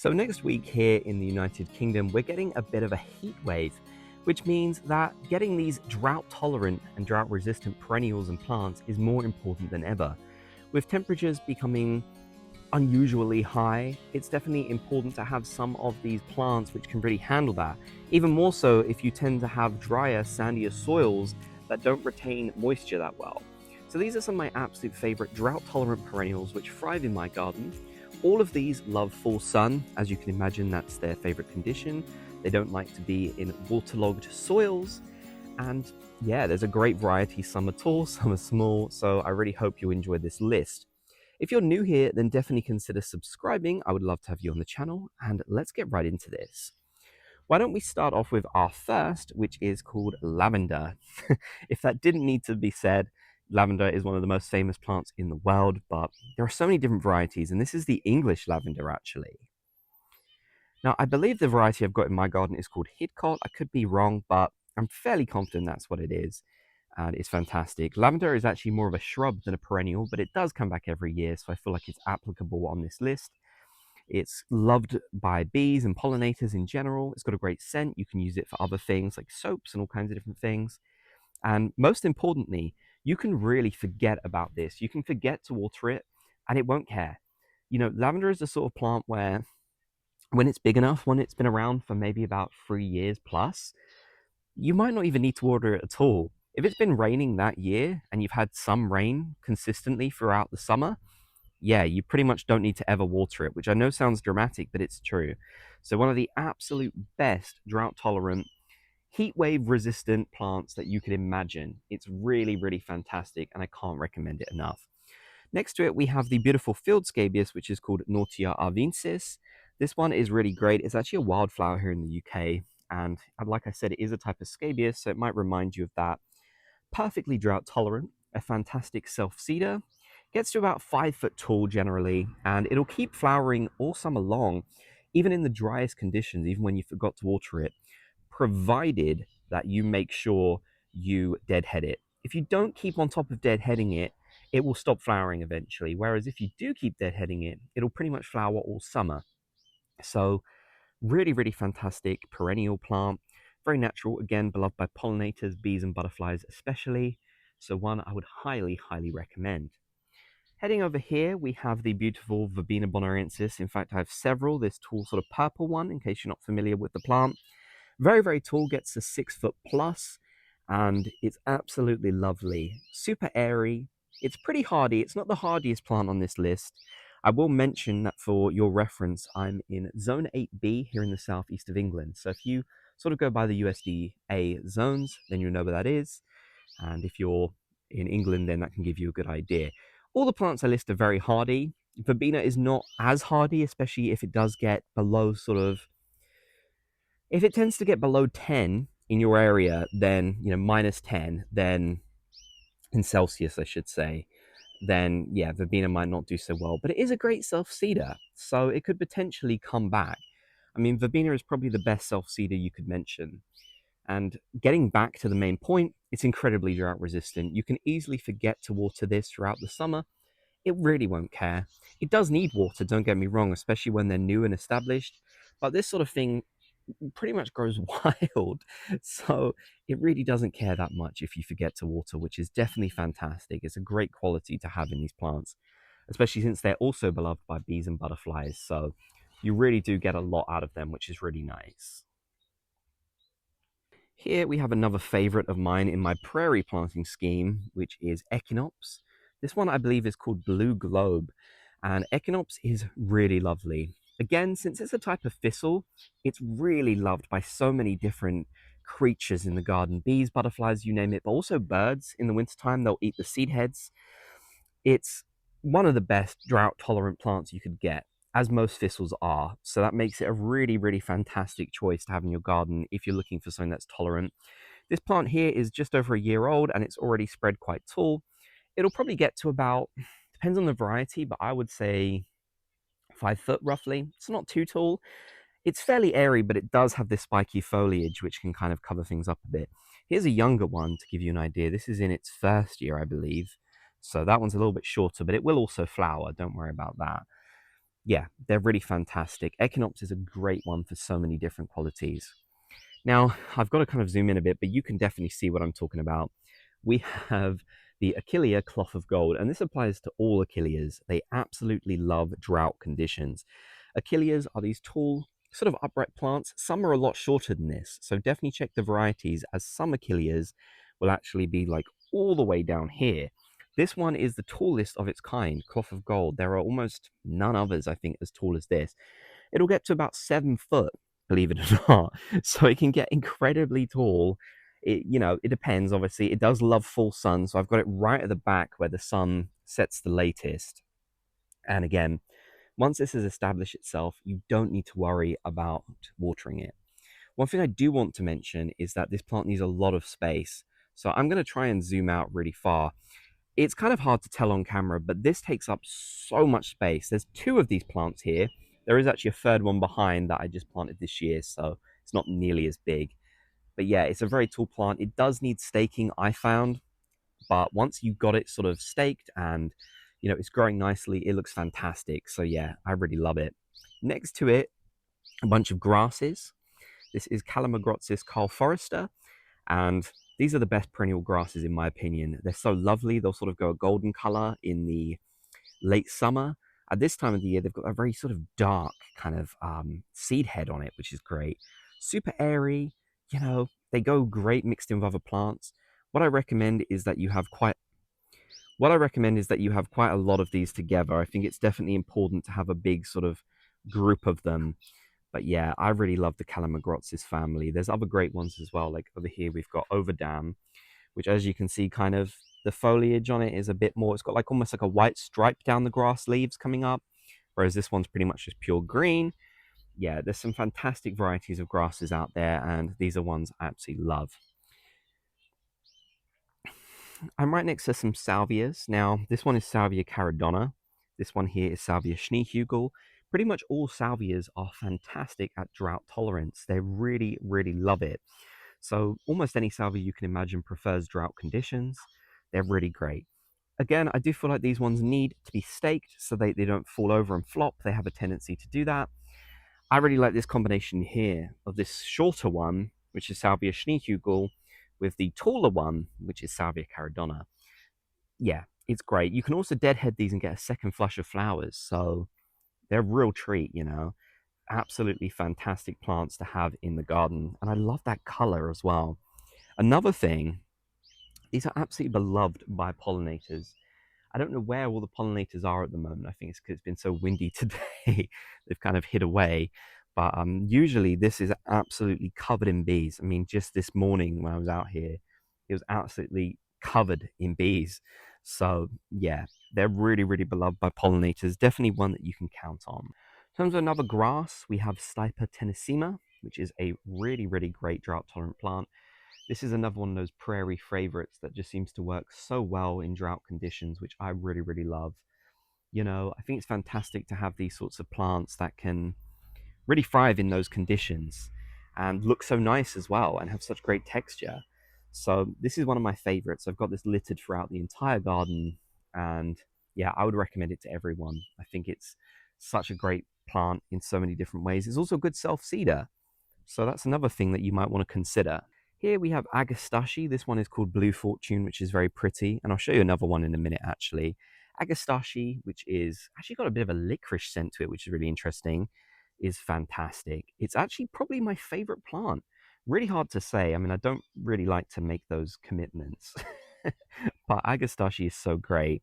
So next week here in the United Kingdom, we're getting a bit of a heat wave, which means that getting these drought tolerant and drought resistant perennials and plants is more important than ever. With temperatures becoming unusually high, it's definitely important to have some of these plants which can really handle that. Even more so if you tend to have drier, sandier soils that don't retain moisture that well. So these are some of my absolute favorite drought tolerant perennials which thrive in my garden. All of these love full sun. As you can imagine, that's their favorite condition. They don't like to be in waterlogged soils. And yeah, there's a great variety. Some are tall, some are small. So I really hope you enjoy this list. If you're new here, then definitely consider subscribing. I would love to have you on the channel, and let's get right into this. Why don't we start off with our first, which is called lavender. If that didn't need to be said, lavender is one of the most famous plants in the world, but there are so many different varieties, and this is the English lavender actually. Now, I believe the variety I've got in my garden is called Hidcote. I could be wrong, but I'm fairly confident that's what it is. And it's fantastic. Lavender is actually more of a shrub than a perennial, but it does come back every year, so I feel like it's applicable on this list. It's loved by bees and pollinators in general. It's got a great scent. You can use it for other things like soaps and all kinds of different things. And most importantly, you can really forget about this. You can forget to water it and it won't care. You know, lavender is the sort of plant where when it's big enough, when it's been around for maybe about 3 years plus, you might not even need to water it at all. If it's been raining that year and you've had some rain consistently throughout the summer, yeah, you pretty much don't need to ever water it, which I know sounds dramatic, but it's true. So one of the absolute best drought tolerant, heat wave resistant plants that you could imagine. It's really, really fantastic, and I can't recommend it enough. Next to it, we have the beautiful field scabious, which is called Nautia arvensis. This one is really great. It's actually a wildflower here in the UK, and like I said, it is a type of scabious, so it might remind you of that. Perfectly drought tolerant, a fantastic self-seeder, gets to about 5 foot tall generally, and it'll keep flowering all summer long, even in the driest conditions, even when you forgot to water it, provided that you make sure you deadhead it. If you don't keep on top of deadheading it, it will stop flowering eventually. Whereas if you do keep deadheading it, it'll pretty much flower all summer. So really, really fantastic perennial plant. Very natural, again, beloved by pollinators, bees and butterflies especially. So one I would highly, highly recommend. Heading over here, we have the beautiful Verbena bonariensis. In fact, I have several. This tall sort of purple one, in case you're not familiar with the plant. Very, very tall, gets to 6 foot plus, and it's absolutely lovely. Super airy. It's pretty hardy. It's not the hardiest plant on this list. I will mention that for your reference, I'm in Zone 8B here in the southeast of England. So if you sort of go by the USDA zones, then you'll know where that is. And if you're in England, then that can give you a good idea. All the plants I list are very hardy. Verbena is not as hardy, especially if it does get below if it tends to get below 10 in your area, then, minus 10, then in Celsius, I should say, then yeah, verbena might not do so well. But it is a great self-seeder, so it could potentially come back. I mean, verbena is probably the best self-seeder you could mention. And getting back to the main point, it's incredibly drought resistant. You can easily forget to water this throughout the summer. It really won't care. It does need water, don't get me wrong, especially when they're new and established. But this sort of thing pretty much grows wild. So it really doesn't care that much if you forget to water, which is definitely fantastic. It's a great quality to have in these plants, especially since they're also beloved by bees and butterflies. So you really do get a lot out of them, which is really nice. Here we have another favorite of mine in my prairie planting scheme, which is Echinops. This one I believe is called Blue Globe, and Echinops is really lovely. Again, since it's a type of thistle, it's really loved by so many different creatures in the garden. Bees, butterflies, you name it, but also birds. In the wintertime, they'll eat the seed heads. It's one of the best drought-tolerant plants you could get, as most thistles are. So that makes it a really, really fantastic choice to have in your garden if you're looking for something that's tolerant. This plant here is just over a year old and it's already spread quite tall. It'll probably get to about, depends on the variety, but I would say 5 foot roughly. It's not too tall. It's fairly airy, but it does have this spiky foliage, which can kind of cover things up a bit. Here's a younger one to give you an idea. This is in its first year, I believe. So that one's a little bit shorter, but it will also flower. Don't worry about that. Yeah, they're really fantastic. Echinopsis is a great one for so many different qualities. Now, I've got to kind of zoom in a bit, but you can definitely see what I'm talking about. We have the Achillea cloth of gold, and this applies to all Achilleas. They absolutely love drought conditions. Achilleas are these tall, sort of upright plants. Some are a lot shorter than this, so definitely check the varieties, as some Achilleas will actually be like all the way down here. This one is the tallest of its kind, cloth of gold. There are almost none others, I think, as tall as this. It'll get to about 7 foot, believe it or not. So it can get incredibly tall. It depends, obviously. It does love full sun. So I've got it right at the back where the sun sets the latest. And again, once this has established itself, you don't need to worry about watering it. One thing I do want to mention is that this plant needs a lot of space. So I'm going to try and zoom out really far. It's kind of hard to tell on camera, but this takes up so much space. There's two of these plants here. There is actually a third one behind that I just planted this year, so it's not nearly as big. But yeah, it's a very tall plant. It does need staking, I found, but once you've got it sort of staked and it's growing nicely, it looks fantastic. So yeah, I really love it. Next to it, a bunch of grasses. This is Calamagrostis Carl Forrester, and these are the best perennial grasses in my opinion. They're so lovely. They'll sort of go a golden color in the late summer. At this time of the year, they've got a very sort of dark kind of seed head on it, which is great. Super airy, they go great mixed in with other plants. What I recommend is that you have quite a lot of these together. I think it's definitely important to have a big sort of group of them. But yeah, I really love the Calamagrostis family. There's other great ones as well. Like over here, we've got Overdam, which, as you can see, kind of the foliage on it is a bit more, it's got like almost like a white stripe down the grass leaves coming up, whereas this one's pretty much just pure green. Yeah, there's some fantastic varieties of grasses out there, and these are ones I absolutely love. I'm right next to some salvias. Now, this one is Salvia caradonna. This one here is Salvia schneehugel. Pretty much all salvias are fantastic at drought tolerance. They really, really love it. So almost any salvia you can imagine prefers drought conditions. They're really great. Again, I do feel like these ones need to be staked so they don't fall over and flop. They have a tendency to do that. I really like this combination here of this shorter one, which is Salvia schneehugel, with the taller one, which is Salvia caradonna. Yeah, it's great. You can also deadhead these and get a second flush of flowers. So they're a real treat. Absolutely fantastic plants to have in the garden. And I love that color as well. Another thing, these are absolutely beloved by pollinators. I don't know where all the pollinators are at the moment. I think it's because it's been so windy today. They've kind of hid away. But usually this is absolutely covered in bees. I mean, just this morning when I was out here, it was absolutely covered in bees. So yeah, they're really, really beloved by pollinators. Definitely one that you can count on. In terms of another grass, we have Stipa tenacima, which is a really, really great drought tolerant plant. This is another one of those prairie favorites that just seems to work so well in drought conditions, which I really, really love. I think it's fantastic to have these sorts of plants that can really thrive in those conditions and look so nice as well and have such great texture. So this is one of my favorites. I've got this littered throughout the entire garden, and yeah, I would recommend it to everyone. I think it's such a great plant in so many different ways. It's also a good self-seeder. So that's another thing that you might want to consider. Here we have Agastache. This one is called Blue Fortune, which is very pretty. And I'll show you another one in a minute, actually. Agastache, which is actually got a bit of a licorice scent to it, which is really interesting, is fantastic. It's actually probably my favorite plant. Really hard to say. I mean, I don't really like to make those commitments. But Agastache is so great.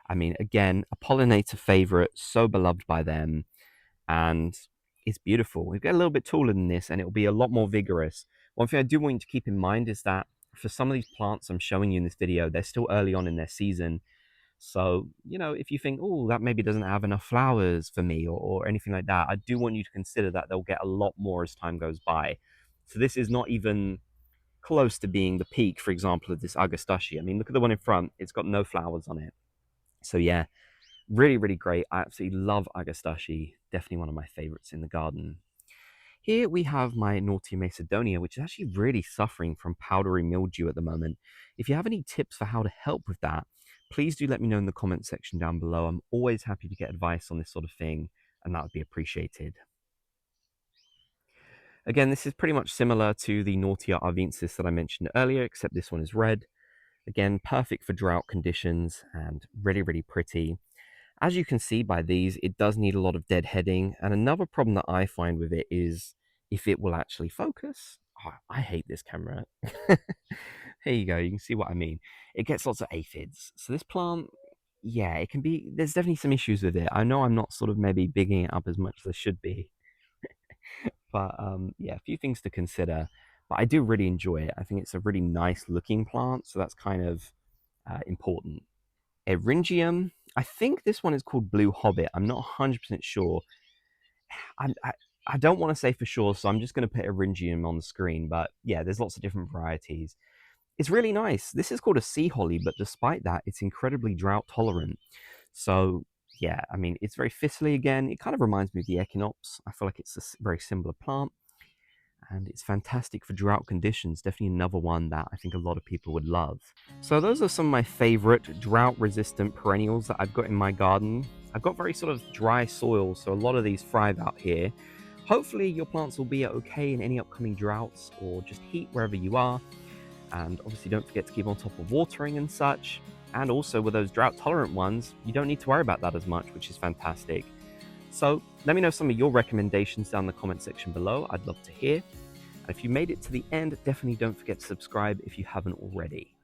I mean, again, a pollinator favorite, so beloved by them, and it's beautiful. We get a little bit taller than this, and it'll be a lot more vigorous. One thing I do want you to keep in mind is that for some of these plants I'm showing you in this video, they're still early on in their season. So, if you think, oh, that maybe doesn't have enough flowers for me or anything like that, I do want you to consider that they'll get a lot more as time goes by. So this is not even close to being the peak, for example, of this Agastache. I mean, look at the one in front. It's got no flowers on it. So yeah, really, really great. I absolutely love Agastache. Definitely one of my favorites in the garden. Here we have my Naughty Macedonia, which is actually really suffering from powdery mildew at the moment. If you have any tips for how to help with that, please do let me know in the comment section down below. I'm always happy to get advice on this sort of thing. and that would be appreciated. Again, this is pretty much similar to the Naughtia arvensis that I mentioned earlier, except this one is red. Again, perfect for drought conditions and really, really pretty. As you can see by these, it does need a lot of deadheading. And another problem that I find with it is if it will actually focus. Oh, I hate this camera. Here you go. You can see what I mean. It gets lots of aphids. So this plant, yeah, it can be, there's definitely some issues with it. I know I'm not sort of maybe bigging it up as much as I should be. But yeah, a few things to consider. But I do really enjoy it. I think it's a really nice looking plant. So that's kind of important. Eryngium. I think this one is called Blue Hobbit. I'm not 100% sure. I, I don't want to say for sure, so I'm just going to put Eryngium on the screen. But yeah, there's lots of different varieties. It's really nice. This is called a sea holly, but despite that, it's incredibly drought tolerant. So yeah, I mean, it's very thistly again. It kind of reminds me of the Echinops. I feel like it's a very similar plant. And it's fantastic for drought conditions. Definitely another one that I think a lot of people would love. So those are some of my favorite drought-resistant perennials that I've got in my garden. I've got very sort of dry soil, so a lot of these thrive out here. Hopefully your plants will be okay in any upcoming droughts or just heat wherever you are. And obviously don't forget to keep on top of watering and such. And also with those drought-tolerant ones, you don't need to worry about that as much, which is fantastic. So let me know some of your recommendations down in the comment section below. I'd love to hear. And if you made it to the end, definitely don't forget to subscribe if you haven't already.